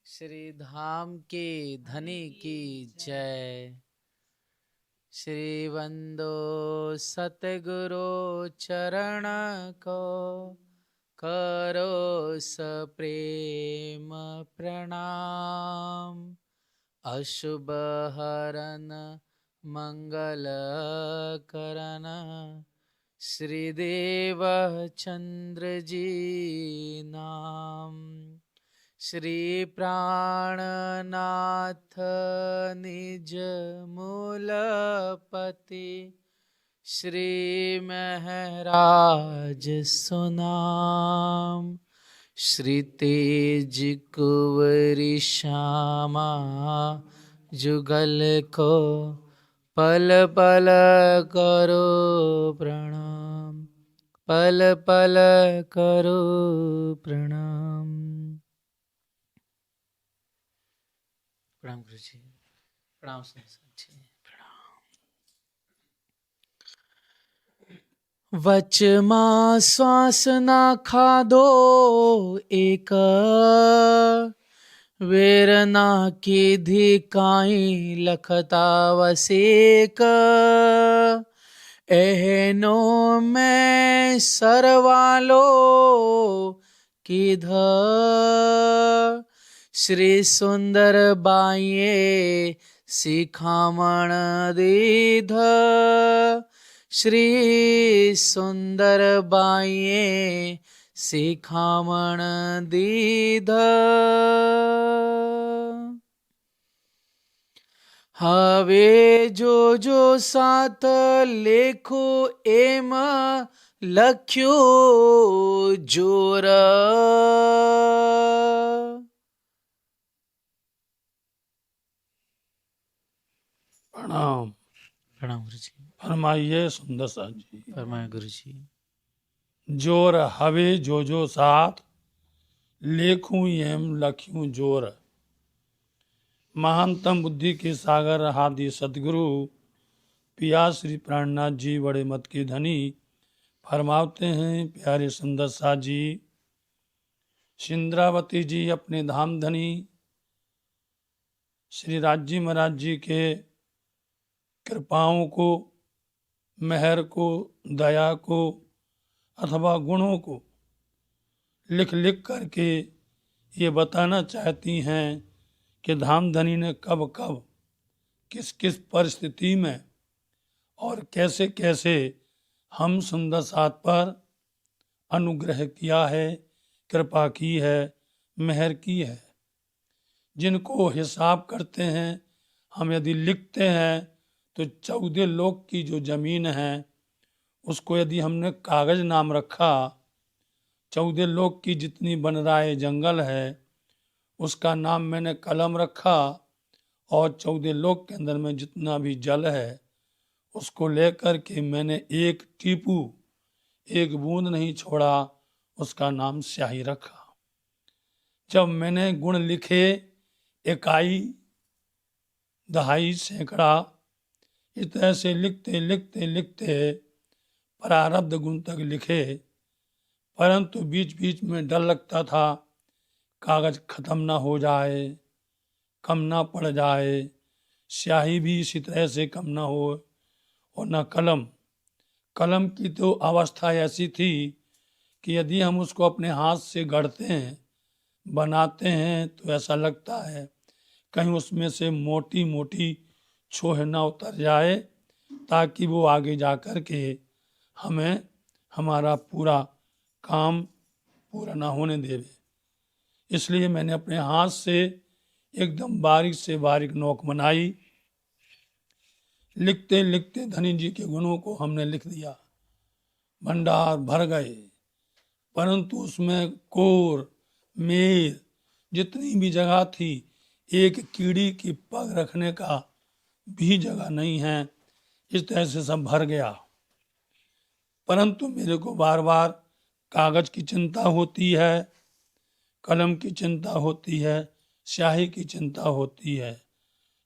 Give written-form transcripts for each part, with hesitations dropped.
श्री धाम के धनी की जय। श्री वंदो सतगुरु चरण को, करो सप्रेम प्रणाम। अशुभ हरन मंगल करन, श्रीदेव चंद्र जी नाम। श्री प्राणनाथ निज मूलपति, श्री महराज सुनाम। श्री तेज कुंवरी श्यामा जुगल को, पल पल करो प्रणाम, पल पल करो प्रणाम। प्रणाम गुरु जी, प्रणाम संत जी, प्रणाम। वच मां श्वास ना खादो एक, वेरना कीधी काई लखता वसेक। एहनो मैं सरवालो कीध, श्री सुंदर बाइये सिखामण दीध। श्री सुंदर बाइये सिखामण दीध। हवे जो जो साथ लेखो एम लख्यो जोर। प्रणाम। प्रणाम गुरु जी। फरमाइए सुंदर साथ जी। फरमाए गुरु जी। जोर हवे जो जो साथ, लेखूं एम लख्यूं जोर। महानतम बुद्धि के सागर हादि सतगुरु पिया श्री प्राणनाथ जी बड़े मत के धनी फरमाते हैं, प्यारे सुंदर साथ जी, सिंद्रावती जी अपने धाम धनी श्री राजी महाराज जी के कृपाओं को, मेहर को, दया को अथवा गुणों को लिख लिख करके ये बताना चाहती हैं कि धामधनी ने कब कब किस किस परिस्थिति में और कैसे कैसे हम सुंदर साथ पर अनुग्रह किया है, कृपा की है, मेहर की है। जिनको हिसाब करते हैं हम, यदि लिखते हैं तो 14 लोक की जो जमीन है उसको यदि हमने कागज नाम रखा, 14 लोक की जितनी बन रहा है जंगल है उसका नाम मैंने कलम रखा, और 14 लोक के अंदर में जितना भी जल है उसको लेकर के मैंने एक टीपू, एक बूंद नहीं छोड़ा, उसका नाम स्याही रखा। जब मैंने गुण लिखे इकाई, दहाई, सैकड़ा, इस तरह से लिखते लिखते लिखते प्रारब्ध गुण तक लिखे, परंतु बीच बीच में डर लगता था कागज खत्म ना हो जाए, कम ना पड़ जाए, स्याही भी इसी तरह से कम ना हो, और ना कलम। कलम की तो अवस्था ऐसी थी कि यदि हम उसको अपने हाथ से गढ़ते हैं, बनाते हैं, तो ऐसा लगता है कहीं उसमें से मोटी मोटी छोह ना उतर जाए, ताकि वो आगे जा कर के हमें हमारा पूरा काम पूरा ना होने देवे। इसलिए मैंने अपने हाथ से एकदम बारीक से बारीक नोक बनाई। लिखते लिखते धनी जी के गुणों को हमने लिख दिया, भंडार भर गए, परंतु उसमें कोर मेर जितनी भी जगह थी, एक कीड़ी की पग रखने का भी जगह नहीं है। इस तरह से सब भर गया, परंतु मेरे को बार बार कागज की चिंता होती है, कलम की चिंता होती है, स्याही की चिंता होती है।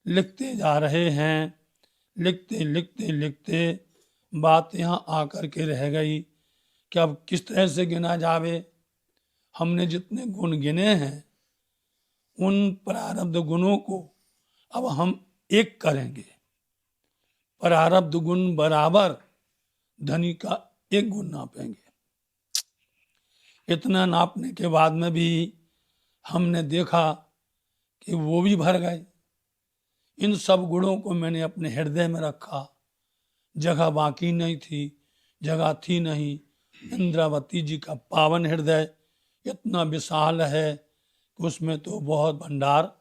लिखते जा रहे हैं, लिखते लिखते लिखते बात यहाँ आकर के रह गई कि अब किस तरह से गिना जावे। हमने जितने गुण गिने हैं उन प्रारब्ध गुणों को अब हम एक करेंगे। प्रारब्ध गुण बराबर धनी का एक गुण नापेंगे। इतना नापने के बाद में भी हमने देखा कि वो भी भर गए। इन सब गुणों को मैंने अपने हृदय में रखा, जगह बाकी नहीं थी, जगह थी नहीं। इंद्रावती जी का पावन हृदय इतना विशाल है कि उसमें तो बहुत भंडार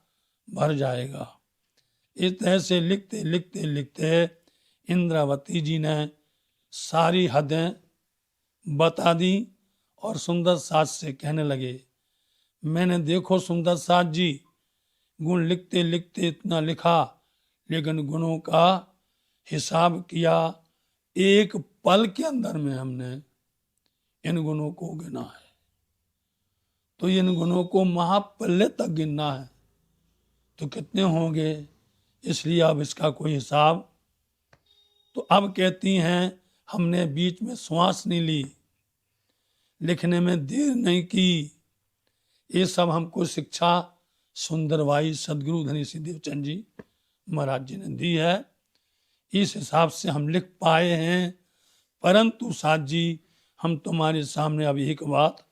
भर जाएगा। इस तरह से लिखते लिखते लिखते इंद्रावती जी ने सारी हदें बता दी और सुंदर साज से कहने लगे, मैंने देखो सुंदर साज जी, गुण लिखते लिखते इतना लिखा, लेकिन गुणों का हिसाब किया, एक पल के अंदर में हमने इन गुणों को गिना है। तो इन गुणों को महापल्ले तक गिनना है तो कितने होंगे, इसलिए अब इसका कोई हिसाब। तो अब कहती हैं हमने बीच में श्वास नहीं ली, लिखने में देर नहीं की। ये सब हमको शिक्षा सुंदरबाई सदगुरु धनी श्री देवचंद जी महाराज जी ने दी है। इस हिसाब से हम लिख पाए हैं। परंतु साथ जी, हम तुम्हारे सामने अब एक बात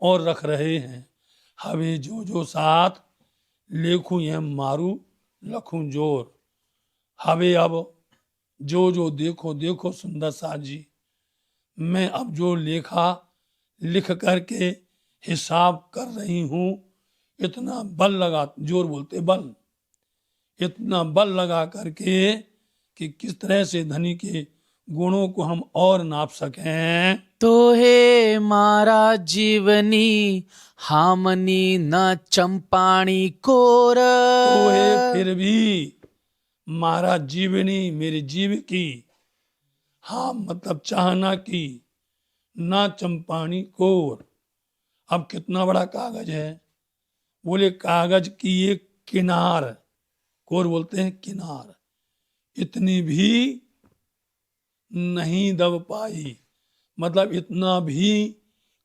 और रख रहे हैं। हवे जो जो साथ लेखूं ये मारू लखूं जोर। हवे अब जो जो देखो देखो सुंदर साथ जी, मैं अब जो लेखा लिख करके हिसाब कर रही हूं, इतना बल लगा, जोर बोलते बल, इतना बल लगा करके कि किस तरह से धनी के गुणों को हम और नाप सकें। तो हे मारा जीवनी हामनी न चंपाणी कोर। तो है फिर भी मारा जीवनी, मेरी जीव की, हाँ मतलब चाहना की, ना चंपाणी कोर। अब कितना बड़ा कागज है, बोले कागज की एक किनार, कोर बोलते हैं किनार, इतनी भी नहीं दब पाई, मतलब इतना भी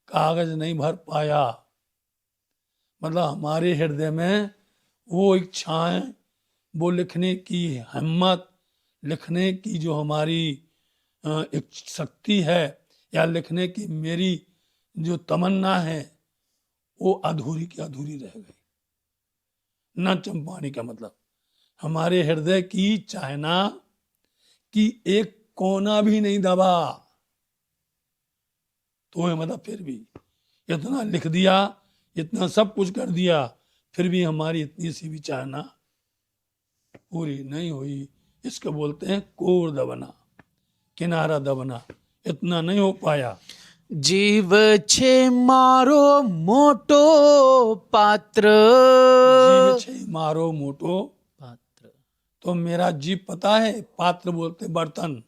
कागज नहीं भर पाया। मतलब हमारे हृदय में वो इच्छाएं, वो लिखने की हिम्मत, लिखने की जो हमारी एक शक्ति है, या लिखने की मेरी जो तमन्ना है, वो अधूरी की अधूरी रह गई। न चंपाणी का मतलब हमारे हृदय की चाहना कि एक कोना भी नहीं दबा। तो मतलब फिर भी इतना लिख दिया, इतना सब कुछ कर दिया, फिर भी हमारी इतनी सी भी चाहना पूरी नहीं हुई। इसको बोलते हैं कोर दबना, किनारा दबना, इतना नहीं हो पाया। जीव छे मारो मोटो पात्र। जीव छे मारो मोटो पात्र। तो मेरा जीव पता है, पात्र बोलते बर्तन।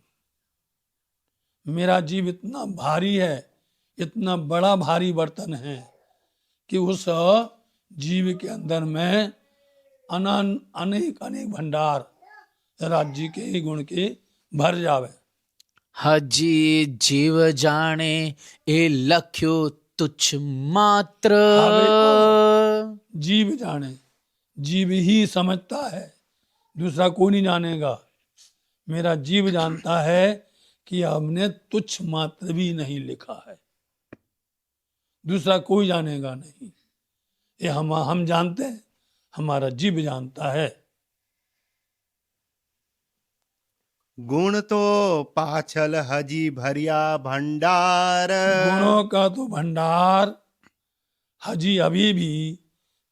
मेरा जीव इतना भारी है, इतना बड़ा भारी बर्तन है कि उस जीव के अंदर में अनेक अनेक भंडार राज्य के गुण के भर जावे। हजी जीव जाने ए लख्यो तुच्छ मात्र। जीव जाने, जीव ही समझता है, दूसरा कोई नहीं जानेगा। मेरा जीव जानता है कि हमने तुच्छ मात्र भी नहीं लिखा है, दूसरा कोई जानेगा नहीं। ये हम जानते हैं, हमारा जीव जानता है। गुण तो पाछल हजी भरिया भंडार। गुणों का तो भंडार हजी अभी भी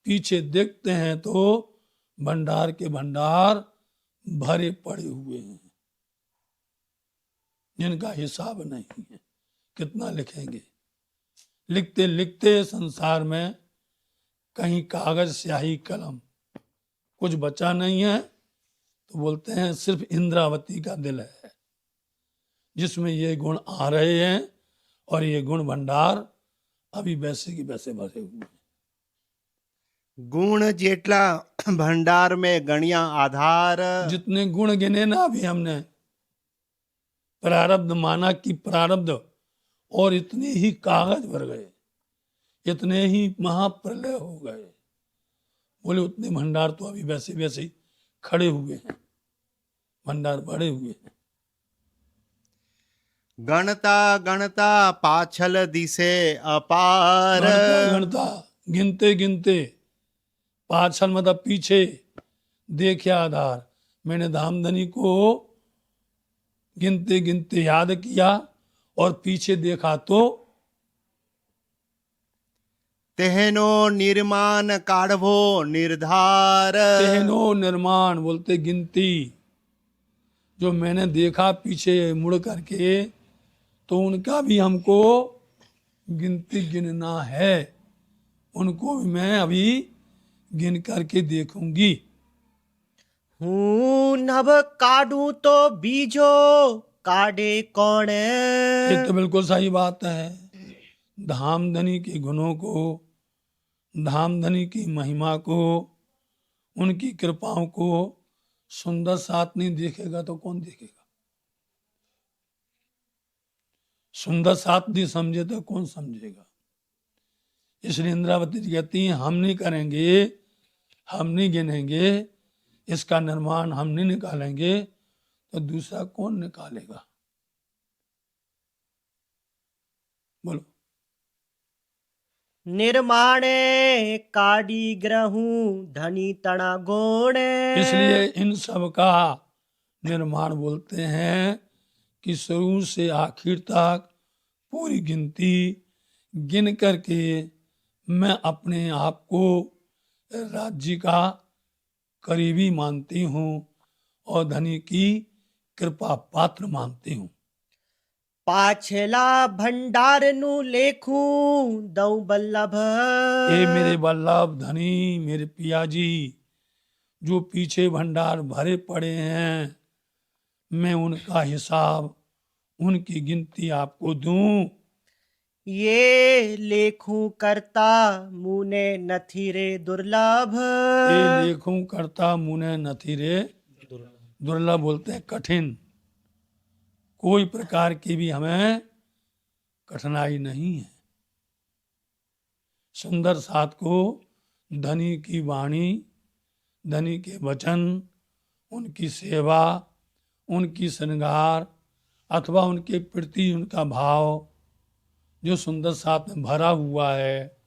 पीछे देखते हैं तो भंडार के भंडार भरे पड़े हुए हैं, जिनका हिसाब नहीं है। कितना लिखेंगे, लिखते लिखते संसार में कहीं कागज स्याही कलम कुछ बचा नहीं है। तो बोलते हैं सिर्फ इंद्रावती का दिल है जिसमें ये गुण आ रहे हैं, और ये गुण भंडार अभी वैसे की वैसे भरे हुए हैं। गुण जेटला भंडार में गणिया आधार। जितने गुण गिने ना अभी हमने, प्रारब्ध माना कि प्रारब्ध, और इतने ही कागज भर गए, इतने ही महाप्रलय हो गए। बोले उतने भंडार तो अभी वैसे वैसे ही खड़े हुए हैं, भंडार बढ़े हुए हैं। गणता गणता पाछल दिसे अपार। गणता गणता गिनते गिनते, पाछल मतलब पीछे, देखे आधार। मैंने धामधनी को गिनते गिनते याद किया और पीछे देखा तो तेहनो निर्माण काढ़वो निर्धार। तेहनो निर्माण बोलते गिनती, जो मैंने देखा पीछे मुड़ करके तो उनका भी हमको गिनती गिनना है, उनको भी मैं अभी गिन करके देखूंगी। हूँ नभ काढूं तो बीजो काढ़े कौन। ये तो बिल्कुल सही बात है। धामधनी के गुणों को, धामधनी की महिमा को, उनकी कृपाओं को सुंदर साथ नहीं देखेगा तो कौन देखेगा? सुंदर साथ नहीं समझे तो कौन समझेगा? इसलिए इंद्रावती जी कहती हैं हम नहीं करेंगे, हम नहीं गिनेंगे, इसका निर्माण हम नहीं निकालेंगे तो दूसरा कौन निकालेगा? बोलो। निर्माणे काढ़ी ग्रहूं धनी तना गोणे। इसलिए इन सब का निर्माण बोलते हैं कि शुरू से आखिर तक पूरी गिनती गिन करके मैं अपने आप को राज्य का करीबी मानती हूँ और धनी की कृपा पात्र मानती हूँ। पाछला भंडार नु लेखूं दऊ बल्लभ। ये मेरे वल्लभ धनी, मेरे पिया जी, जो पीछे भंडार भरे पड़े हैं, मैं उनका हिसाब, उनकी गिनती आपको दूं। ये लेखूं करता मुने नथी रे दुर्लभ। ये लेखों करता मुने नथी रे दुर्लभ बोलते हैं कठिन, कोई प्रकार की भी हमें कठिनाई नहीं है। सुंदर साथ को धनी की वाणी, धनी के वचन, उनकी सेवा, उनकी श्रृंगार अथवा उनके प्रति उनका भाव जो सुंदर साथ में भरा हुआ है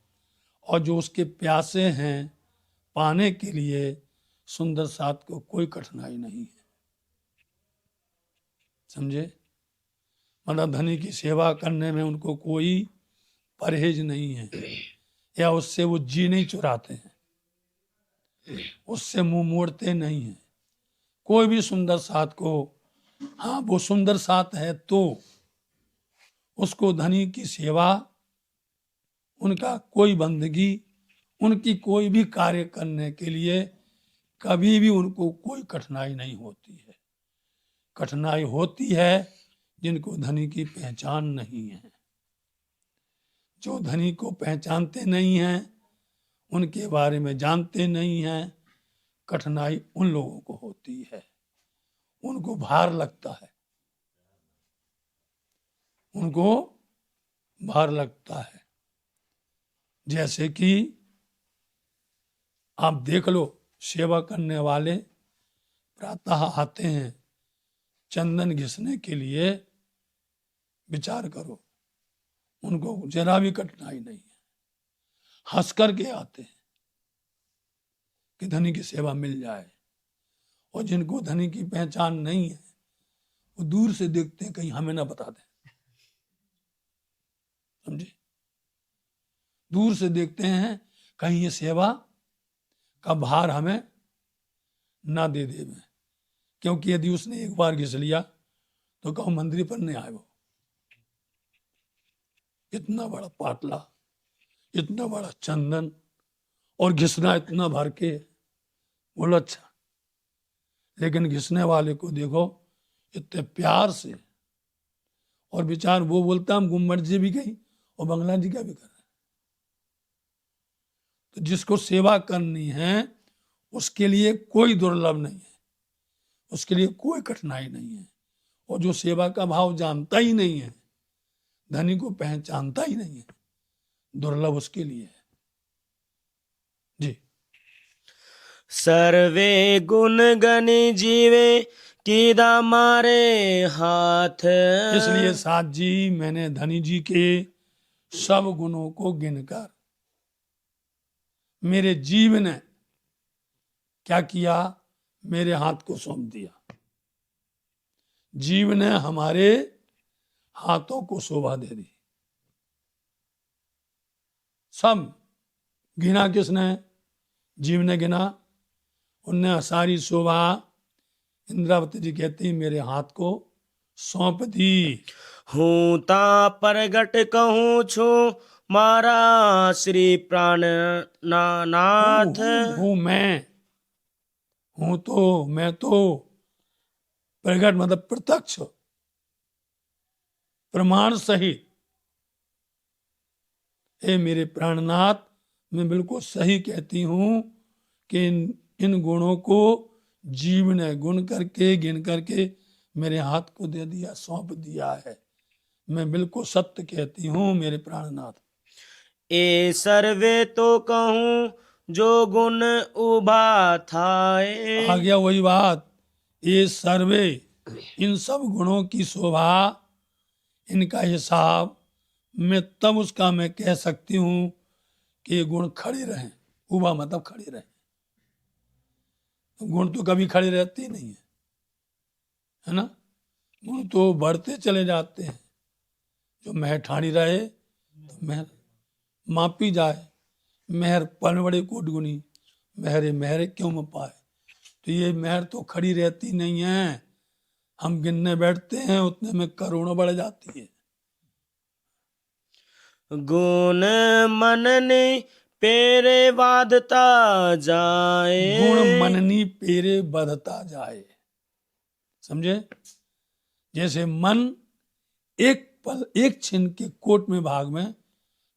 और जो उसके प्यासे हैं पाने के लिए, सुंदर साथ को कोई कठिनाई नहीं है। समझे? मतलब धनी की सेवा करने में उनको कोई परहेज नहीं है, या उससे वो जी नहीं चुराते हैं, उससे मुंह मोड़ते नहीं हैं। कोई भी सुंदर साथ को, हाँ वो सुंदर साथ है तो उसको धनी की सेवा, उनका कोई बंदगी, उनकी कोई भी कार्य करने के लिए कभी भी उनको कोई कठिनाई नहीं होती है। कठिनाई होती है जिनको धनी की पहचान नहीं है। जो धनी को पहचानते नहीं हैं, उनके बारे में जानते नहीं हैं, कठिनाई उन लोगों को होती है, उनको भार लगता है, उनको भार लगता है। जैसे कि आप देख लो, सेवा करने वाले प्रातः आते हैं चंदन घिसने के लिए, विचार करो, उनको जरा भी कठिनाई नहीं है, हंस करके आते हैं कि धनी की सेवा मिल जाए। और जिनको धनी की पहचान नहीं है वो दूर से देखते हैं कहीं हमें ना बता दें। समझे? दूर से देखते हैं कहीं ये सेवा का भार हमें ना दे दे में, क्योंकि यदि उसने एक बार घिस लिया तो कहो मंदिर पर नहीं आए वो। इतना बड़ा पाटला, इतना बड़ा चंदन और घिसना इतना भर के, बोलो अच्छा। लेकिन घिसने वाले को देखो इतने प्यार से, और विचार वो बोलता हम गुम्बद जी भी गई और बंगला जी का भी कर रहे हैं। तो जिसको सेवा करनी है उसके लिए कोई दुर्लभ नहीं है, उसके लिए कोई कठिनाई नहीं है। और जो सेवा का भाव जानता ही नहीं है, धनी को पहचानता ही नहीं है, दुर्लभ उसके लिए है। जी। सर्वे गुण गनि जीवे कीदा मारे हाथ। इसलिए साथ जी मैंने धनी जी के सब गुणों को गिनकर मेरे जीव ने क्या किया, मेरे हाथ को सौंप दिया। जीव ने हमारे हाथों को शोभा दे दी। सब गिना किसने? जीव ने गिना। उनने सारी शोभा, इंद्रावती जी कहती मेरे हाथ को सौंप दी। हूँ ता प्रगट कहूँ छु मारा श्री प्राण नाथ। हूँ मैं, हूँ तो मैं तो प्रगट मतलब प्रत्यक्ष प्रमाण सहित, ए मेरे प्राणनाथ, मैं बिल्कुल सही कहती हूं कि इन गुणों को जीव ने गुण करके गिन करके मेरे हाथ को दे दिया, सौंप दिया है। मैं बिल्कुल सत्य कहती हूं मेरे प्राणनाथ। ए सर्वे तो कहूँ जो गुण उभा थाए। आ गया वही बात, ये सर्वे, इन सब गुणों की शोभा, इनका हिसाब मैं तब उसका मैं कह सकती हूं कि ये गुण खड़े रहें। उभा मतलब खड़े रहें। तो गुण तो कभी खड़े रहते ही नहीं है ना। गुण तो बढ़ते चले जाते हैं। जो मेहर ठाणी रहे तो मेहर मापी जाए। मेहर पल बड़े कोट गुनी, मेहरे मेहरे क्यों म पाए। तो ये मेहर तो खड़ी रहती नहीं है। हम गिनने बैठते हैं उतने में करोड़ों बढ़ जाती है। गुण मनने पेरे वादता जाए। गुण मननी पेरे बधता जाए। समझे? जैसे मन एक पल एक छिन के कोट में भाग में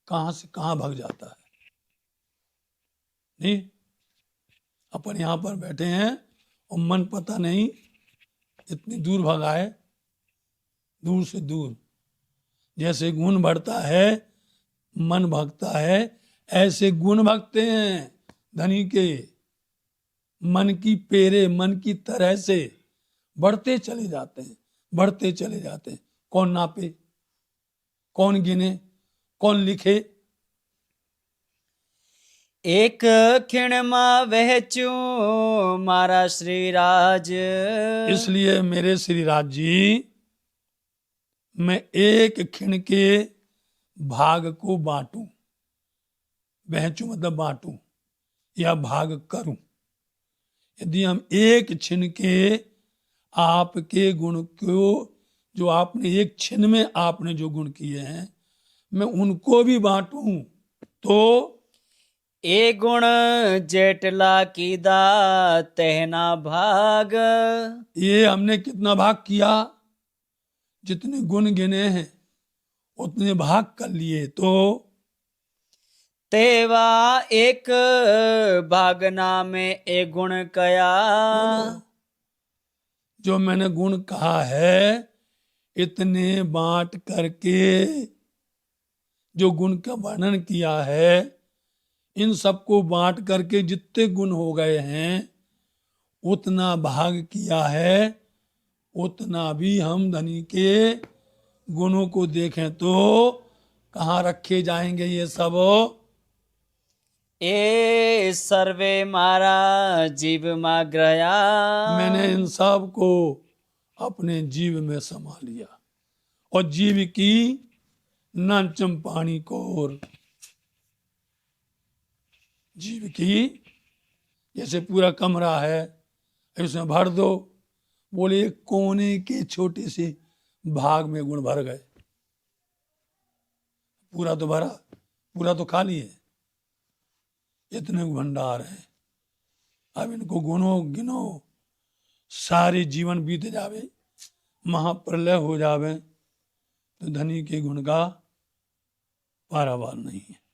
कहां से कहां भाग जाता है। नहीं, अपन यहां पर बैठे हैं और मन पता नहीं इतनी दूर भगाए, दूर से दूर। जैसे गुण बढ़ता है मन भगता है, ऐसे गुण भगते हैं धनी के। मन की पेरे मन की तरह से बढ़ते चले जाते हैं, बढ़ते चले जाते हैं। कौन नापे, कौन गिने, कौन लिखे। एक खिण मा वहचू मारा श्री राज। इसलिए मेरे श्री राज जी, मैं एक खिण के भाग को बांटूं, वहचू मतलब बांटूं या भाग करूं। यदि हम एक छिन के आपके गुण को, जो आपने एक छिन में आपने जो गुण किए हैं, मैं उनको भी बांटूं तो ए गुण जेटला कीदा तहना भाग। ये हमने कितना भाग किया, जितने गुण गिने हैं उतने भाग कर लिए। तो तेवा एक भागना में ए गुण कया। जो मैंने गुण कहा है, इतने बांट करके जो गुण का वर्णन किया है, इन सबको बांट करके जितने गुण हो गए हैं उतना भाग किया है। उतना भी हम धनी के गुणों को देखें तो कहाँ रखे जाएंगे ये सब। ए सर्वे मारा जीव मा ग्रया। मैंने इन सब को अपने जीव में समा लिया। और जीव की नाचम पानी कोर, जीव की जैसे पूरा कमरा है इसमें भर दो, बोले एक कोने के छोटे से भाग में गुण भर गए। पूरा तो भरा, पूरा तो खाली है। इतने भंडार हैं। अब इनको गुनो गिनो, सारे जीवन बीत जावे, महाप्रलय हो जावे, तो धनी के गुण का पारावार नहीं है।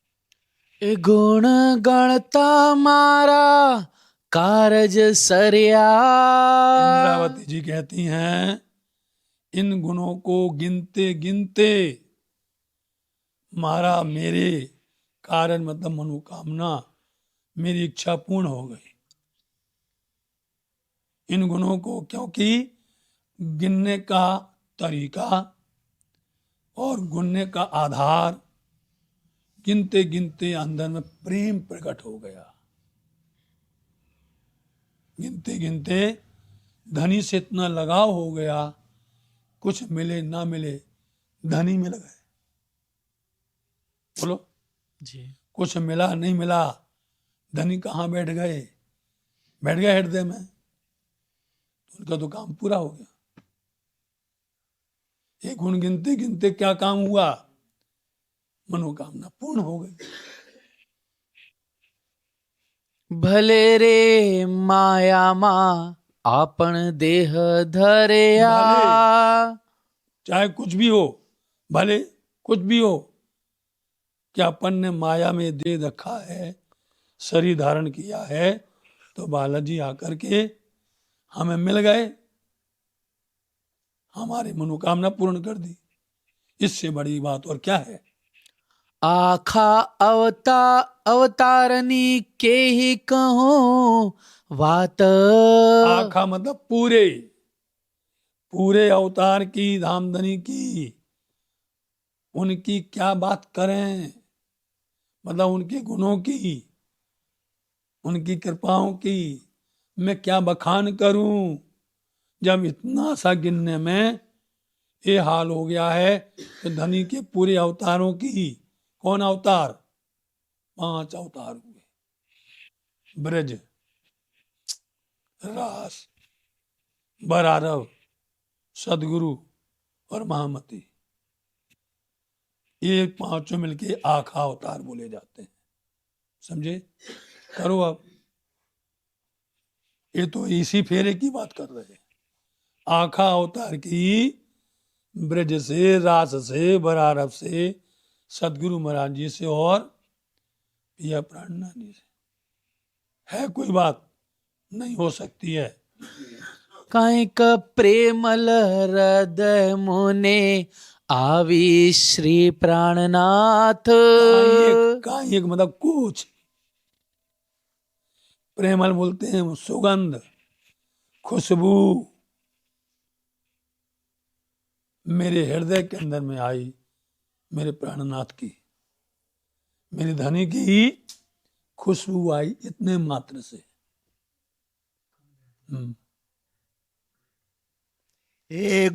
ए गुण गणता मारा कारज सरिया। इंद्रावती जी कहती हैं इन गुणों को गिनते गिनते मारा मेरे कारण मतलब मनोकामना, मेरी इच्छा पूर्ण हो गई। इन गुणों को, क्योंकि गिनने का तरीका और गुनने का आधार गिनते गिनते अंदर में प्रेम प्रकट हो गया। गिनते गिनते धनी से इतना लगाव हो गया, कुछ मिले ना मिले धनी मिल गए। बोलो, जी। कुछ कुछ मिला नहीं मिला, धनी कहाँ बैठ गए हृदय में, उनका तो काम पूरा हो गया। एक गुण गिनते गिनते क्या काम हुआ, मनोकामना पूर्ण हो गई। भले रे माया मा आपन देह धरया। चाहे कुछ भी हो, भले कुछ भी हो, क्या अपन ने माया में दे रखा है, शरीर धारण किया है, तो बालाजी आकर के हमें मिल गए, हमारी मनोकामना पूर्ण कर दी। इससे बड़ी बात और क्या है। आखा अवतारनी के ही कहूँ वात। आखा मतलब पूरे पूरे अवतार की, धामधनी की, उनकी क्या बात करें, मतलब उनके गुणों की, उनकी कृपाओं की मैं क्या बखान करूं, जब इतना सा गिनने में ये हाल हो गया है। तो धनी के पूरे अवतारों की, कौन अवतार, 5 अवतार हुए, ब्रज, रास, बरारव, सदगुरु और महामती, ये 5 मिलके आखा अवतार बोले जाते हैं। समझे, करो अब, ये तो इसी फेरे की बात कर रहे हैं। आखा अवतार की, ब्रज से, रास से, बरारव से, सदगुरु महाराज जी से और पिया प्राणनाथ जी से। है कोई बात नहीं हो सकती है। कांक प्रेमल हृदय मुने आवी श्री प्राणनाथ। कांक मतलब कुछ, प्रेमल बोलते हैं सुगंध, खुशबू मेरे हृदय के अंदर में आई, मेरे प्राणनाथ की, मेरे धनी की ही खुशबू आई, इतने मात्र से। ये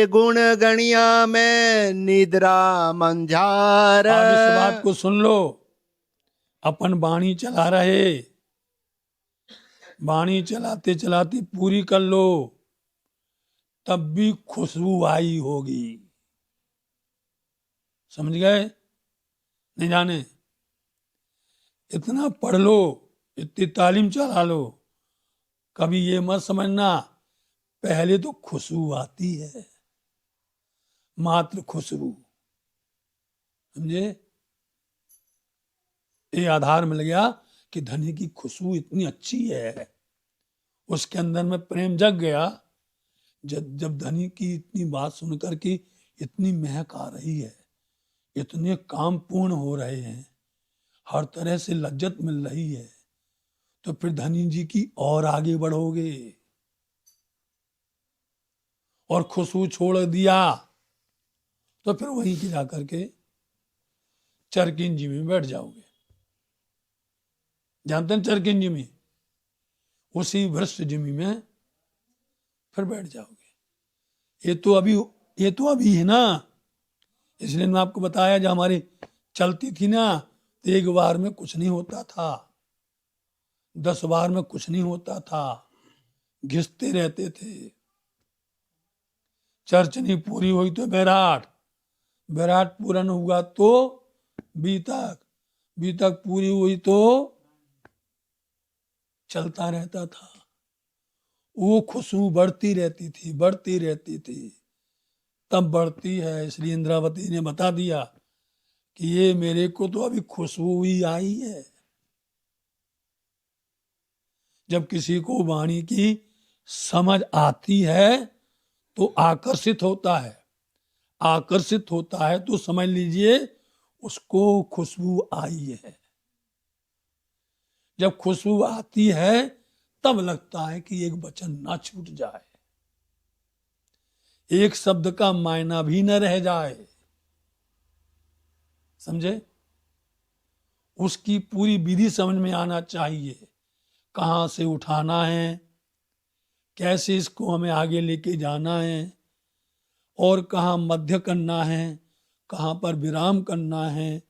गुण गणिया में निद्रा मंझार। अब इस बात को सुन लो, अपन वाणी चला रहे, वाणी चलाते चलाते पूरी कर लो, तब भी खुशबू आई होगी। समझ गए, नहीं जाने, इतना पढ़ लो, इतनी तालीम चला लो, कभी ये मत समझना पहले तो खुशबू आती है, मात्र खुशबू। समझे, ये आधार मिल गया कि धनी की खुशबू इतनी अच्छी है, उसके अंदर में प्रेम जग गया। जब धनी की इतनी बात सुनकर के इतनी महक आ रही है, इतने काम पूर्ण हो रहे हैं, हर तरह से लज्जत मिल रही है, तो फिर धनी जी की और आगे बढ़ोगे। और खुशबू छोड़ दिया तो फिर वहीं की जाकर के चरकिंजी में बैठ जाओगे। जानते हैं चरकिंजी में, उसी भ्रष्ट जिमी में फिर बैठ जाओगे। ये तो अभी है ना, इसलिए मैं आपको बताया, जब हमारी चलती थी ना, तो 1 बार में कुछ नहीं होता था, 10 बार में कुछ नहीं होता था, घिसते रहते थे। चर्च नहीं पूरी हुई तो बैराट, बैराट पूर्ण हुआ तो बीतक, बीतक पूरी हुई तो चलता रहता था। वो खुशबू बढ़ती रहती थी, बढ़ती रहती थी, तब बढ़ती है। इसलिए इंद्रावती ने बता दिया कि ये मेरे को तो अभी खुशबू ही आई है। जब किसी को वाणी की समझ आती है तो आकर्षित होता है, आकर्षित होता है तो समझ लीजिए उसको खुशबू आई है। जब खुशबू आती है तब लगता है कि एक वचन ना छूट जाए, एक शब्द का मायना भी न रह जाए। समझे? उसकी पूरी विधि समझ में आना चाहिए, कहाँ से उठाना है, कैसे इसको हमें आगे लेके जाना है, और कहाँ मध्य करना है, कहाँ पर विराम करना है,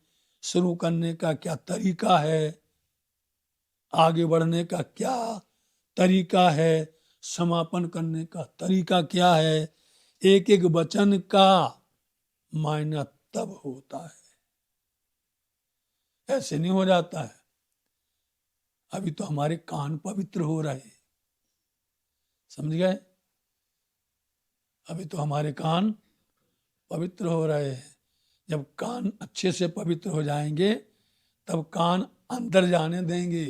शुरू करने का क्या तरीका है, आगे बढ़ने का क्या तरीका है, समापन करने का तरीका क्या है। एक एक वचन का मायना तब होता है, ऐसे नहीं हो जाता है। अभी तो हमारे कान पवित्र हो रहे हैं, समझ गए? अभी तो हमारे कान पवित्र हो रहे हैं। जब कान अच्छे से पवित्र हो जाएंगे तब कान अंदर जाने देंगे।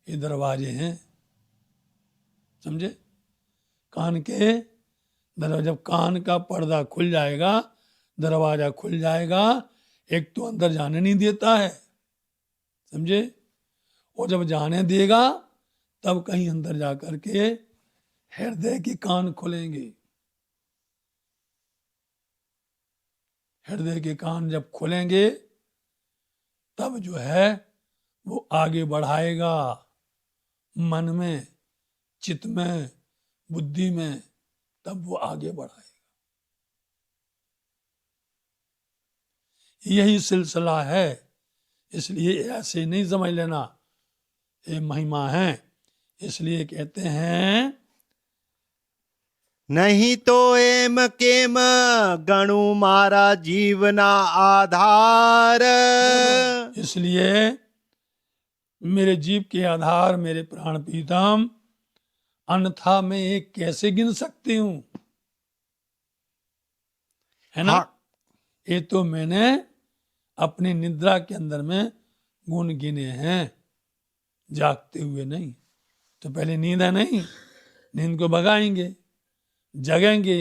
ये दरवाजे हैं, समझे? कान के दरवाजा, जब कान का पर्दा खुल जाएगा, दरवाजा खुल जाएगा, एक तो अंदर जाने नहीं देता है, समझे? और जब जाने देगा तब कहीं अंदर जा करके हृदय के कान खुलेंगे। हृदय के कान जब खुलेंगे तब जो है वो आगे बढ़ाएगा, मन में, चित्त में, बुद्धि में, तब वो आगे बढ़ाएगा। यही सिलसिला है, इसलिए ऐसे नहीं समझ लेना ये महिमा है। इसलिए कहते हैं नहीं तो एम केम गणु मारा जीवना आधार। इसलिए मेरे जीव के आधार, मेरे प्राण प्रीतम, अन्यथा मैं एक कैसे गिन सकती हूं, है ना? हाँ। ये तो मैंने अपनी निद्रा के अंदर में गुण गिने हैं, जागते हुए नहीं। तो पहले नींद है नहीं, नींद को भगाएंगे, जगेंगे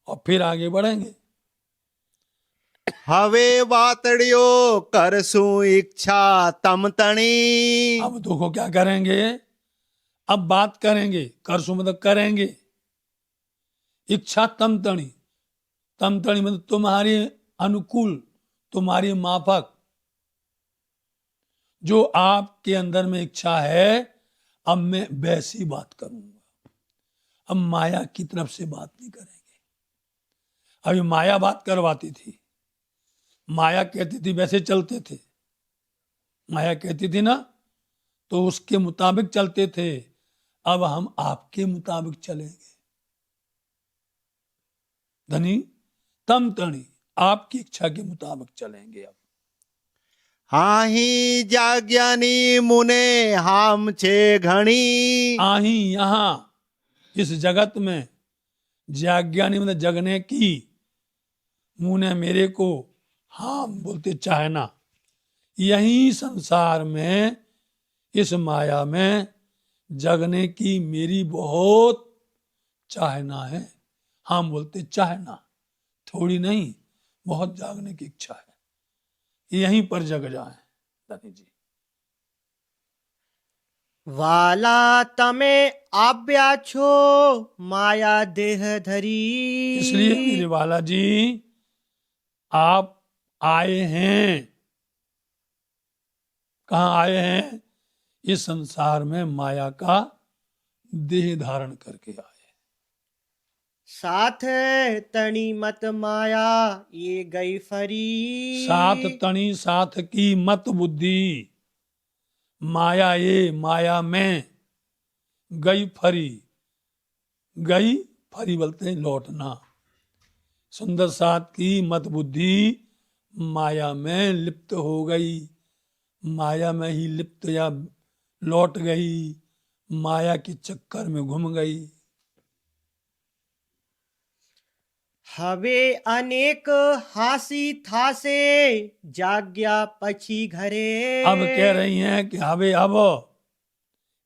और फिर आगे बढ़ेंगे। हवे वातड़ियो करसू इच्छा तम तणी। अब देखो क्या करेंगे, अब बात करेंगे, करसू मतलब करेंगे, इच्छा तम तणी, तम तणी मतलब तुम्हारे अनुकूल, तुम्हारी माफक, जो आपके अंदर में इच्छा है, अब मैं वैसी बात करूंगा। अब माया की तरफ से बात नहीं करेंगे। अभी माया बात करवाती थी, माया कहती थी वैसे चलते थे, माया कहती थी ना, तो उसके मुताबिक चलते थे। अब हम आपके मुताबिक चलेंगे। धनी तम तणी, आपकी इच्छा के मुताबिक चलेंगे। अब हाही जाग्यानी मुने हाम छे घणी। आही यहां इस जगत में, जाग्यानी मतलब जगने की, मुने मेरे को, हाम बोलते चाहना। यही संसार में, इस माया में जगने की मेरी बहुत चाहना है। हम बोलते चाहना, थोड़ी नहीं, बहुत जागने की इच्छा है, यहीं पर जग जाए। धनी जी, वाला तमे आव्या छो माया देह धरी। इसलिए मेरे वाला जी आप आए हैं। कहाँ आए हैं? इस संसार में माया का देह धारण करके आए। साथ तणी मत माया ये गई फरी। साथ तणी, साथ की मत बुद्धि, माया ये, माया में गई फरी। गई फरी बोलते हैं लौटना। सुंदर साथ की मत बुद्धि माया में लिप्त हो गई, माया में ही लिप्त या लौट गई, माया के चक्कर में घूम गई। हवे अनेक हासी थासे जाग्या पछी घरे। अब कह रही हैं कि हवे अब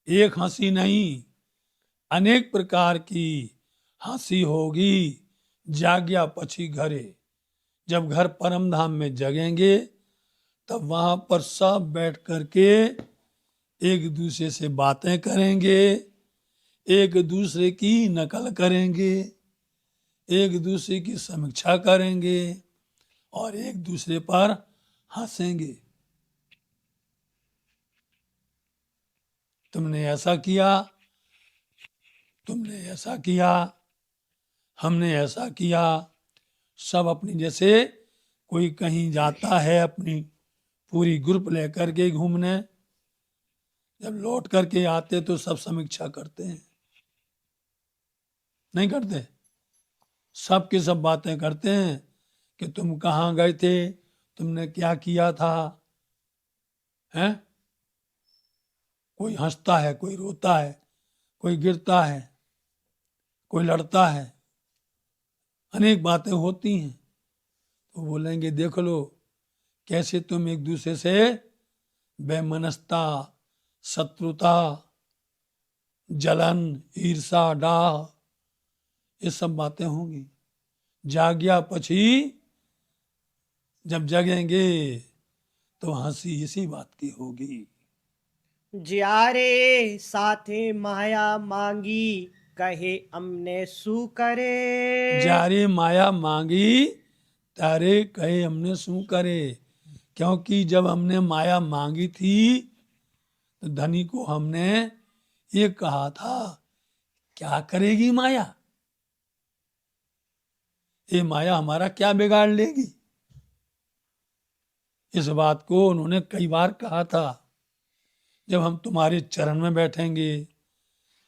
एक हंसी नहीं, अनेक प्रकार की हंसी होगी, जाग्या पछी घरे। जब घर परम धाम में जगेंगे तब वहां पर सब बैठ करके एक दूसरे से बातें करेंगे, एक दूसरे की नकल करेंगे, एक दूसरे की समीक्षा करेंगे और एक दूसरे पर हंसेंगे। तुमने ऐसा किया, तुमने ऐसा किया, हमने ऐसा किया। सब अपनी, जैसे कोई कहीं जाता है अपनी पूरी ग्रुप लेकर के घूमने, जब लौट करके आते तो सब समीक्षा करते हैं, नहीं करते? सब की सब बातें करते हैं कि तुम कहाँ गए थे, तुमने क्या किया था, हैं? कोई हंसता है, कोई रोता है, कोई गिरता है, कोई लड़ता है, अनेक बातें होती हैं। तो बोलेंगे देख लो कैसे तुम एक दूसरे से बेमनस्ता, शत्रुता, जलन, ईर्षा, डाह, ये सब बातें होंगी। जाग्या पछी जब जगेंगे तो हंसी इसी बात की होगी। જ્યારે સાથે માયા માંગી કહે અમને શું કરે जारे माया मांगी तारे कहे हमने शू करे। क्योंकि जब हमने माया मांगी थी तो धनी को हमने ये कहा था, क्या करेगी माया, ये माया हमारा क्या बिगाड़ लेगी। इस बात को उन्होंने कई बार कहा था। जब हम तुम्हारे चरण में बैठेंगे,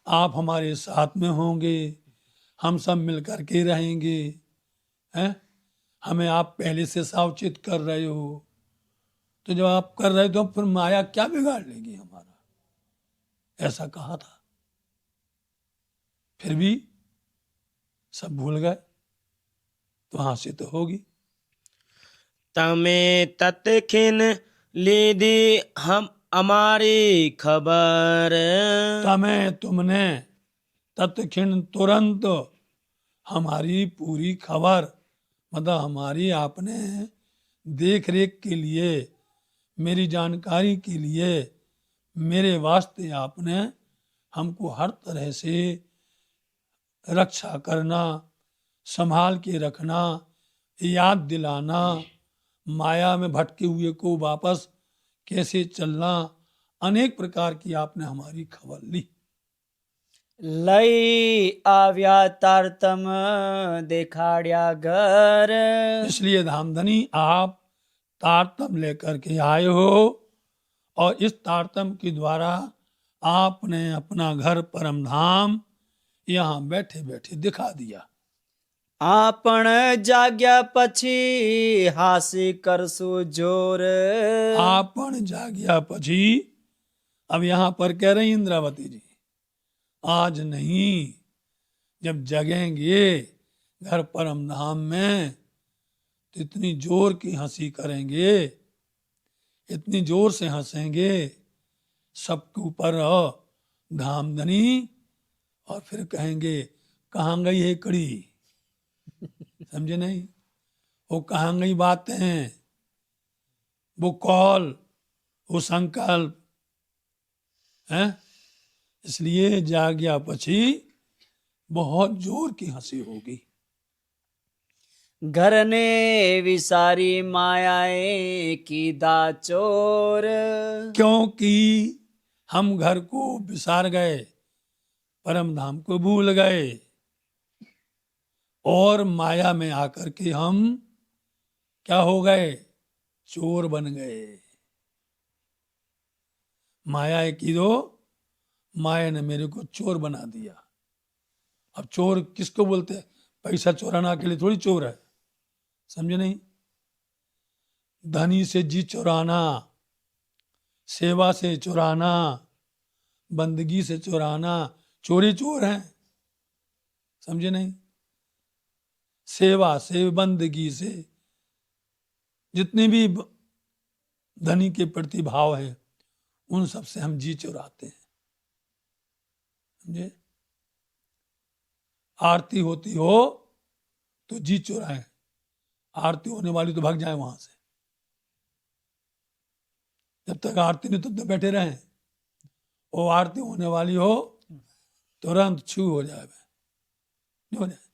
आप हमारे साथ में होंगे, हम सब मिलकर के रहेंगे, हैं? हमें आप पहले से सावचेत कर रहे हो, तो जब आप कर रहे हो तो फिर माया क्या बिगाड़ लेगी हमारा, ऐसा कहा था। फिर भी सब भूल गए, तो हासिल तो होगी। તમે તત્ખિન લીધી हम हमारी खबर तमें तुमने तत्क्षण तुरंत हमारी पूरी खबर, मतलब हमारी आपने देख रेख के लिए, मेरी जानकारी के लिए, मेरे वास्ते आपने हमको हर तरह से रक्षा करना, संभाल के रखना, याद दिलाना, माया में भटके हुए को वापस कैसे चलना, अनेक प्रकार की आपने हमारी खबर ली। લઈ આવ્યા તારતમ દેખાડ્યા ઘર इसलिए धामधनी आप तारतम लेकर के आए हो और इस तारतम के द्वारा आपने अपना घर परम धाम यहाँ बैठे बैठे दिखा दिया। આપણ જાગ્યા પછી હાસી કરશું જોર आपन जाग्या पछी, अब यहाँ पर कह रही इंद्रावती जी, आज नहीं, जब जगेंगे घर परम धाम में तो इतनी जोर की हंसी करेंगे, इतनी जोर से हंसेंगे सबके ऊपर धामधनी, और फिर कहेंगे कहाँ गई है कड़ी, समझे नहीं? वो कहाँ गई बातें, वो कॉल, वो संकल्प है। इसलिए जाग्या पछी बहुत जोर की हंसी होगी। ઘરને વિસારી માયાએ કીધા ચોર क्योंकि हम घर को विसार गए, परम धाम को भूल गए और माया में आकर के हम क्या हो गए, चोर बन गए। माया की दो, माया ने मेरे को चोर बना दिया। अब चोर किसको बोलते हैं? पैसा चोराना के लिए थोड़ी चोर है, समझे नहीं? धनी से जी चुराना, सेवा से चुराना, बंदगी से चुराना, चोरी चोर है, समझे नहीं? सेवा से, बंदगी से, जितने भी धनी के प्रति भाव है उन सब से हम जी चुराते हैं, समझे? आरती होती हो तो जी चुराए, आरती होने वाली तो भाग जाए वहां से। जब तक आरती नहीं तब तक बैठे रहे, वो आरती होने वाली हो तुरंत छू हो जाए, नहीं हो जाए।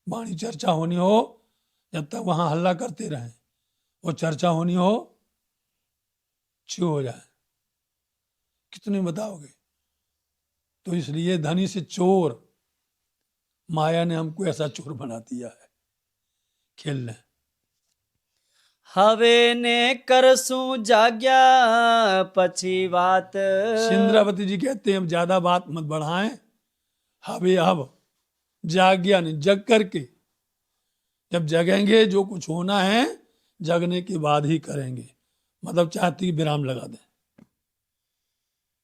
वाणी चर्चा होनी हो, जब तक वहां हल्ला करते रहे, वो चर्चा होनी हो छू हो जाए। कितने बताओगे? तो इसलिए धनी से चोर, माया ने हमको ऐसा चोर बना दिया है। खेल लें। હવે ને કરશું જાગ્યા પછી વાત सिंद्रावती जी कहते हैं अब ज्यादा बात मत बढ़ाएं, हवे अब जाग्या नहीं, जग करके, जब जगेंगे जो कुछ होना है जगने के बाद ही करेंगे। मतलब चाहती विराम लगा दें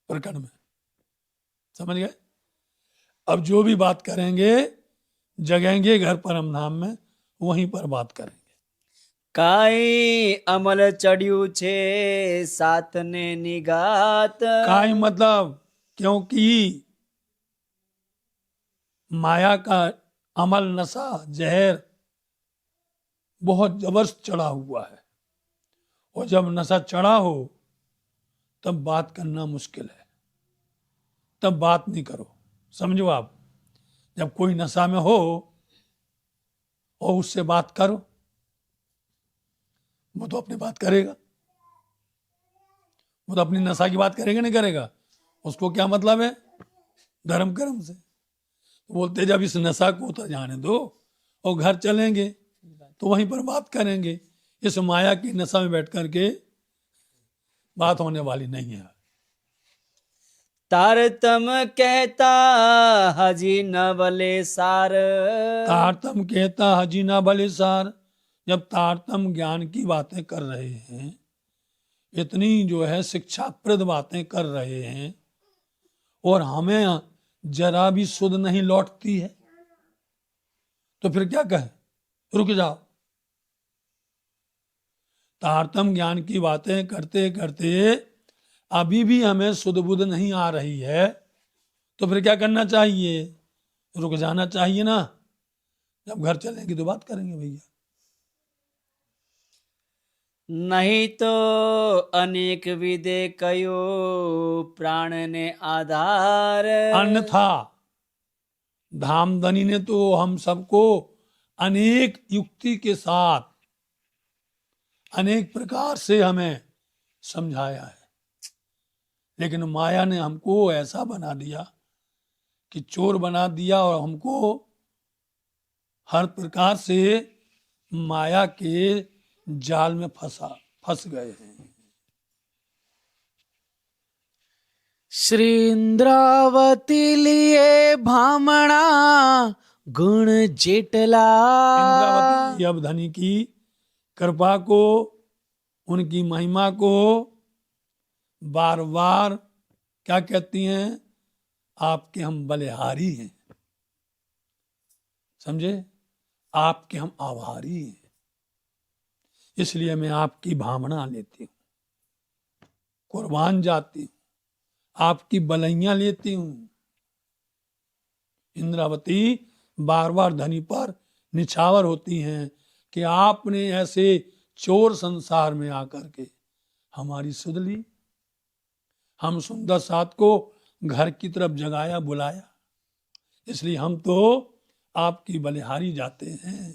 प्रकरण में, समझ गए? अब जो भी बात करेंगे जगेंगे घर परम धाम में, वहीं पर बात करेंगे। કાઈ અમલ ચડ્યું છે સાથ ને નિગાત काई मतलब क्योंकि माया का अमल, नशा, जहर बहुत जबरदस्त चढ़ा हुआ है, और जब नशा चढ़ा हो तब बात करना मुश्किल है, तब बात नहीं करो। समझो आप, जब कोई नशा में हो और उससे बात करो, वो तो अपनी बात करेगा, वो तो अपनी नशा की बात करेगा, नहीं करेगा? उसको क्या मतलब है धर्म कर्म से? तो बोलते जब इस नशा को उतर जाने दो और घर चलेंगे तो वहीं पर बात करेंगे। इस माया की नशा में बैठ करके बात होने वाली नहीं है। તારતમ કહેતા હજી ન વલે સાર तारतम कहता हजी ना भले सार। जब तारतम ज्ञान की बातें कर रहे हैं, इतनी जो है शिक्षाप्रद बातें कर रहे हैं, और हमें जरा भी सुध नहीं लौटती है, तो फिर क्या कहें? रुक जाओ। तारतम ज्ञान की बातें करते करते अभी भी हमें सुध बुध नहीं आ रही है, तो फिर क्या करना चाहिए? रुक जाना चाहिए ना। जब घर चलेंगे तो बात करेंगे भैया। નહીં તો અનેક વિધે કયો પ્રાણને આધાર अन्यथा धामधनी ने तो हम सबको अनेक युक्ति के साथ अनेक प्रकार से हमें समझाया है, लेकिन माया ने हमको ऐसा बना दिया कि चोर बना दिया, और हमको हर प्रकार से माया के जाल में फंस गए हैं। श्री इंद्रावती लिए भामणा गुण जेटला इंद्रावती अब धनी की कृपा को, उनकी महिमा को बार बार क्या कहती हैं? आपके हम बलिहारी हैं, समझे? आपके हम आभारी हैं, इसलिए मैं आपकी भावना लेती हूँ, कुर्बान जाती हूँ, आपकी बलैया लेती हूँ। इंद्रावती बार बार धनी पर निछावर होती हैं कि आपने ऐसे चोर संसार में आकर के हमारी सुध ली, हम सुंदर साथ को घर की तरफ जगाया, बुलाया, इसलिए हम तो आपकी बलिहारी जाते हैं।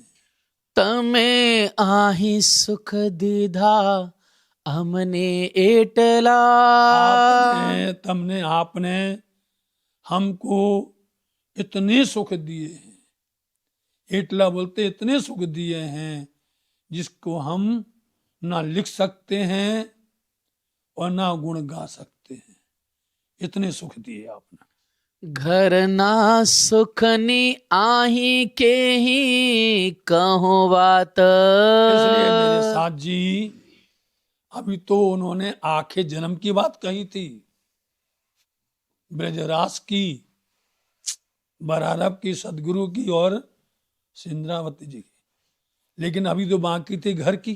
तमे आही सुख दीधा हमने एटला आपने हमको इतने सुख दिए हैं, एटला बोलते इतने सुख दिए हैं जिसको हम ना लिख सकते हैं और ना गुण गा सकते हैं, इतने सुख दिए आपने। घर ना सुखनी आही के ही कहो बात। इसलिए मेरे साथ जी अभी तो उन्होंने आखे जन्म की बात कही थी, ब्रजरास की, बरारब की, सदगुरु की और सिंद्रावती जी की, लेकिन अभी तो बाकी थी घर की।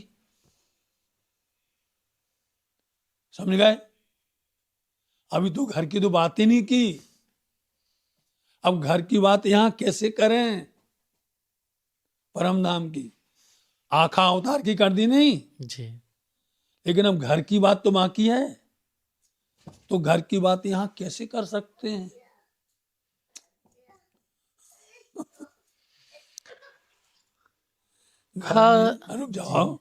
समझ गए? अभी तो घर की तो बात ही नहीं की। अब घर की बात यहां कैसे करें? परम धाम की आखा अवतार की कर दी नहीं जी। लेकिन अब घर की बात तो बाकी है। तो घर की बात यहां कैसे कर सकते हैं? हाँ रुक जाओ,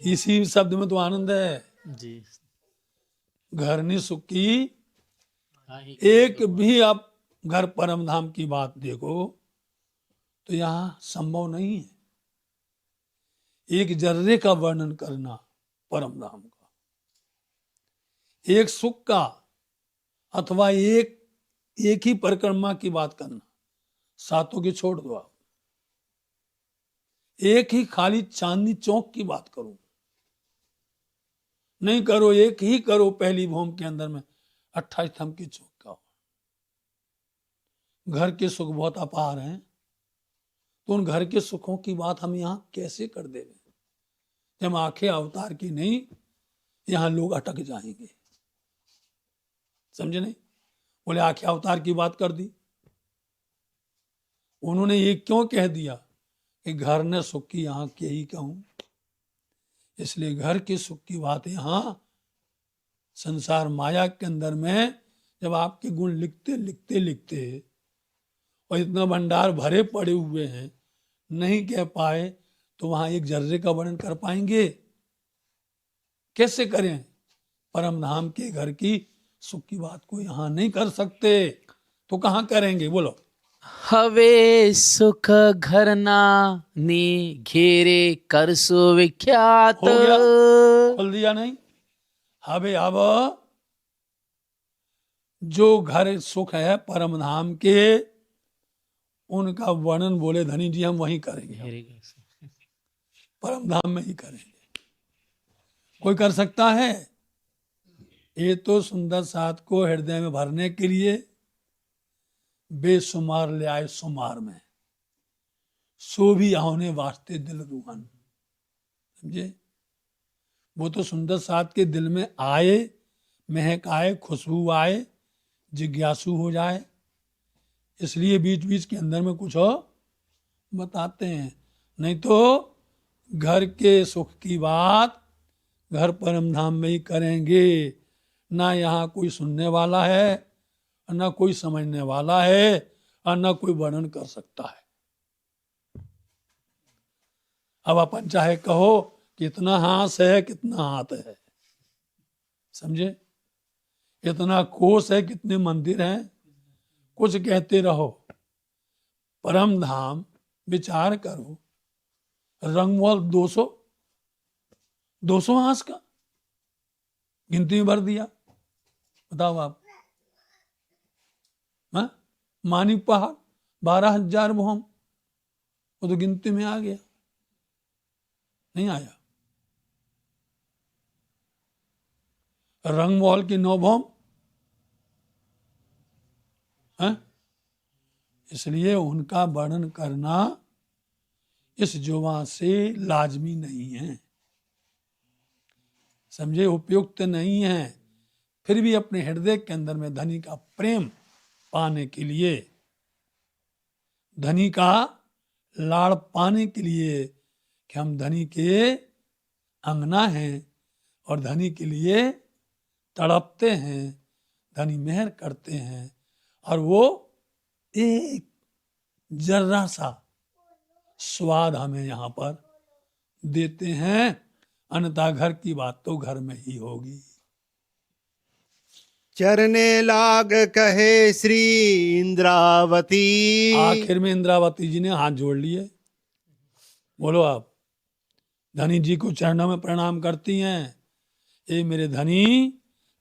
इसी शब्द में तो आनंद है। जी। घर नि सुखी, एक भी आप घर परम धाम की बात देखो तो यहां संभव नहीं है एक जर्रे का वर्णन करना परम धाम का, एक सुख का, अथवा एक ही परिक्रमा की बात करना। सातों की छोड़ दो, आप एक ही खाली चांदनी चौक की बात करो, नहीं करो, एक ही करो पहली भूमि के अंदर में 28 थम की चौक का। घर के सुख बहुत अपार हैं, तो उन घर के सुखों की बात हम यहां कैसे कर देंगे? जब आंखें अवतार की नहीं, यहां लोग अटक जाएंगे। समझे नहीं? बोले आंखें अवतार की बात कर दी। उन्होंने ये क्यों कह दिया कि घर ने सुख की, यहां के ही कहूं। इसलिए घर के सुख की बात यहां संसार माया के अंदर में जब आपके गुण लिखते लिखते लिखते और इतना भंडार भरे पड़े हुए हैं, नहीं कह पाए तो वहां एक जर्रे का वर्णन कर पाएंगे? कैसे करें? परम धाम के घर की सुख की बात को यहां नहीं कर सकते तो कहां करेंगे? बोलो। हवे सुख घरना नी घेरे कर सो विख्यात। हो गया? खोल दिया नहीं? हवे अब जो घर सुख है परम धाम के, उनका वर्णन बोले धनी जी हम वहीं करेंगे, परम धाम में ही करेंगे। कोई कर सकता है? ये तो सुंदर साथ को हृदय में भरने के लिए बेसुमार ले आए सुमार में, सो भी आने वास्ते दिल रूहन। समझे? वो तो सुंदर साथ के दिल में आए, महक आए, खुशबू आए, जिज्ञासु हो जाए, इसलिए बीच बीच के अंदर में कुछ हो बताते हैं। नहीं तो घर के सुख की बात घर परम धाम में ही करेंगे। ना यहाँ कोई सुनने वाला है, ना कोई समझने वाला है, और ना कोई वर्णन कर सकता है। अब अपन चाहे कहो कितना हाथ है, कितना हाथ है, समझे? इतना कोस है, कितने मंदिर हैं, कुछ कहते रहो। परम धाम विचार करो, रंगमहल 200 हाथ का गिनती में भर दिया। बताओ आप। मानिक पहाड़ 12,000 भौम, वो तो गिनती में आ गया, नहीं आया। रंगमहल की 9 भौम, इसलिए उनका वर्णन करना इस जुबान से लाजमी नहीं है, समझे? उपयुक्त नहीं है। फिर भी अपने हृदय के अंदर में धनी का प्रेम पाने के लिए, धनी का लाड़ पाने के लिए कि हम धनी के अंगना हैं और धनी के लिए तड़पते हैं, धनी मेहर करते हैं, और वो एक जर्रा सा स्वाद हमें यहाँ पर देते हैं। अन्यथा घर की बात तो घर में ही होगी। चरने लाग कहे श्री इंद्रावती। आखिर में इंद्रावती जी ने हाथ जोड़ लिए। बोलो आप। धनी जी को चरणों में प्रणाम करती हैं। ए मेरे धनी,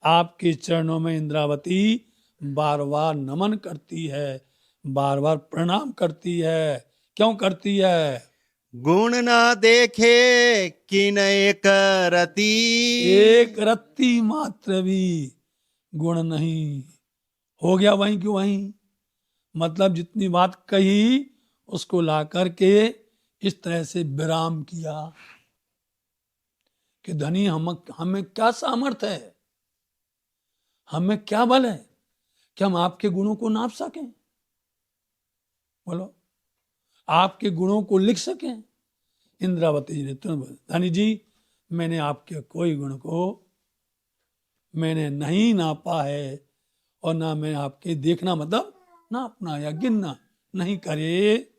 आपके चरणों में इंद्रावती बार बार नमन करती है, बार बार प्रणाम करती है। क्यों करती है? गुण ना देखे किन एक रति। एक रत्ती मात्र भी गुण नहीं। हो गया वहीं क्यों वहीं। मतलब जितनी बात कही उसको ला करके इस तरह से विराम किया कि धनी हमें क्या सामर्थ्य है, हमें क्या बल है कि हम आपके गुणों को नाप सकें। बोलो, आपके गुणों को लिख सकें। इंद्रावती जी ने तुरंत बोला, धनी जी मैंने आपके कोई गुण को मैंने नहीं नापा है और ना मैं आपके देखना मतलब नापना या गिनना नहीं करे।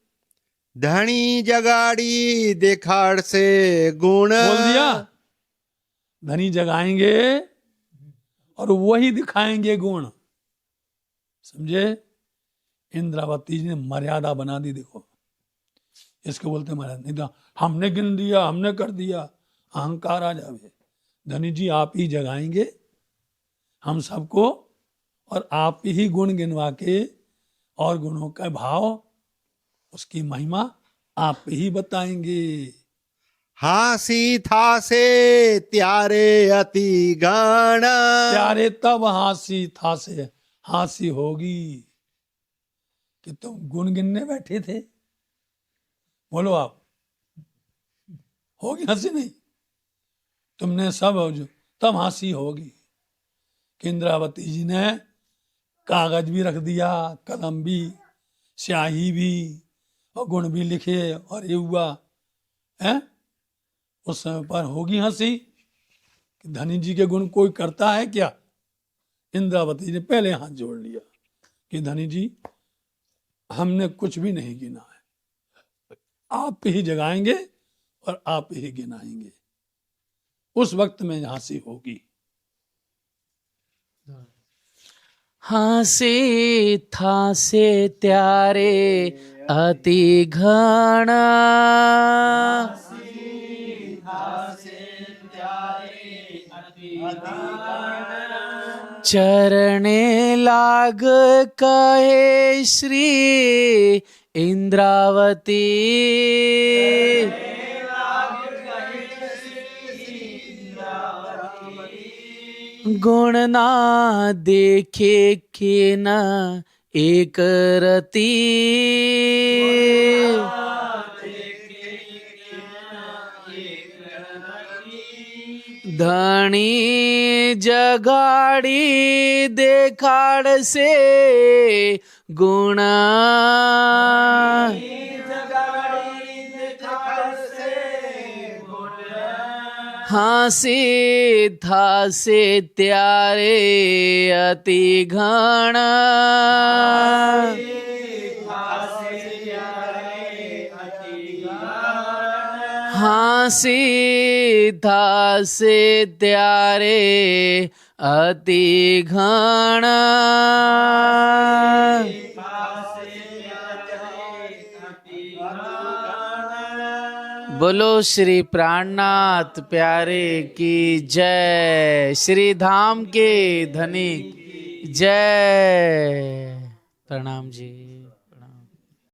धनी जगाड़ी देखाड़ से गुण। बोल दिया, धनी जगाएंगे और वही दिखाएंगे गुण। समझे? इंद्रावती जी ने मर्यादा बना दी। देखो इसको बोलते मर्यादा। नहीं तो हमने गिन दिया, हमने कर दिया, अहंकार आ जावे। धनी जी आप ही जगाएंगे हम सबको और आप ही गुण गिनवा के और गुणों का भाव, उसकी महिमा आप ही बताएंगे। हासी था से त्यारे अति गण। प्यारे तब हासी था से हासी होगी कि तुम गुण गिनने बैठे थे। बोलो आप, होगी हंसी? नहीं, तुमने सब तब हंसी होगी कि इंद्रावती जी ने कागज भी रख दिया, कलम भी, स्याही भी और गुण भी लिखे और ये हुआ है। उस समय पर होगी हंसी कि धनी जी के गुण कोई करता है क्या? इंद्रावती जी ने पहले हाथ जोड़ लिया कि धनी जी हमने कुछ भी नहीं गिना है, आप ही जगाएंगे और आप ही गिनाएंगे। उस वक्त में हंसी होगी। हासे था से त्यारे अति घण। चरणे लाग कहे श्री इंद्रावती। गुण ना देखे के न एक रति। धनी जगाड़ी देखाड़ से गुण। हासी था से त्यारे अति घण। हासी था से त्यारे अति घण। बोलो श्री प्राणनाथ प्यारे की जय। श्री धाम के धनी की जय। प्रणाम जी, प्रणाम।